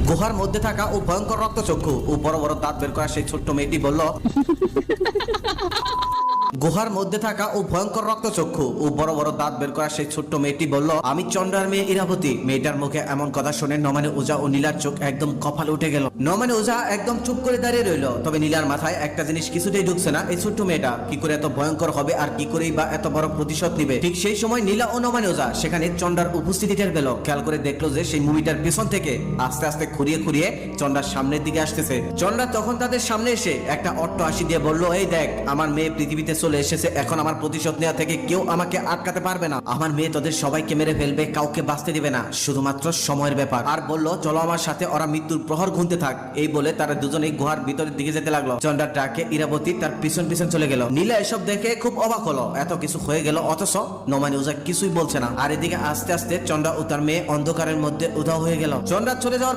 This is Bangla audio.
গুহার মধ্যে থাকা ও ভয়ঙ্কর রক্তচক্ষু ও বড় বড় দাঁত বের করা সেই ছোট্ট মেয়েটি বলল, গুহার মধ্যে থাকা ও ভয়ঙ্কর রক্তচক্ষু ও বড় বড় দাঁত বের করা সেই ছোট্ট মেয়েটি বলল, আমি চন্ডার মেয়ে ইরাবতী। মেয়েটার মুখে এমন কথা শুনে নমানে ওঝা ও নীলার চোখ একদম কপালে উঠে গেল। নমানে ওঝা একদম চুপ করে দাঁড়িয়ে রইল। তবে নীলার মাথায় একটা জিনিস কিছুতেই ঢুকছে না, এই ছোট্ট মেয়েটা কি করে এত ভয়ঙ্কর হবে আর কি করেই বা এত বড় প্রতিশোধ নিবে। ঠিক সেই সময় নীলা ও নমানে ওঝা সেখানে চন্ডার উপস্থিতি টের পেল। খেয়াল করে দেখলো যে সেই মুভিটার পেছন থেকে আস্তে আস্তে খুঁড়িয়ে খুঁড়িয়ে চন্ডার সামনের দিকে আসতেছে। চন্ডা তখন তাদের সামনে এসে একটা অট্টহাসি দিয়ে বলল, এই দেখ, আমার মেয়ে পৃথিবীতে চলে এসেছে। এখন আমার প্রতিশোধ নেওয়া থেকে কেউ আমাকে আটকাতে পারবে না। আমার মেয়ে তোদের সবাইকে মেরে ফেলবে, কাউকে বাঁচতে দিবে না, শুধুমাত্র সময়ের ব্যাপার। আর বলল, চলো আমার সাথে, ওরা মৃত্যুর প্রহর গুনতে থাক। এই বলে তারা দুজনেই গুহার ভিতরের দিকে যেতে লাগলো। চন্ডার ডাকে ইরাবতী তার পিছন পিছন চলে গেল। নীলা এসব দেখে খুব অবাক হলো, এত কিছু হয়ে গেল অথচ নমানি ওঝা কিছুই বলছে না। আর এদিকে আস্তে আস্তে চন্ডা ও তার মেয়ে অন্ধকারের মধ্যে উধাও হয়ে গেল। চন্ডা চলে যাওয়ার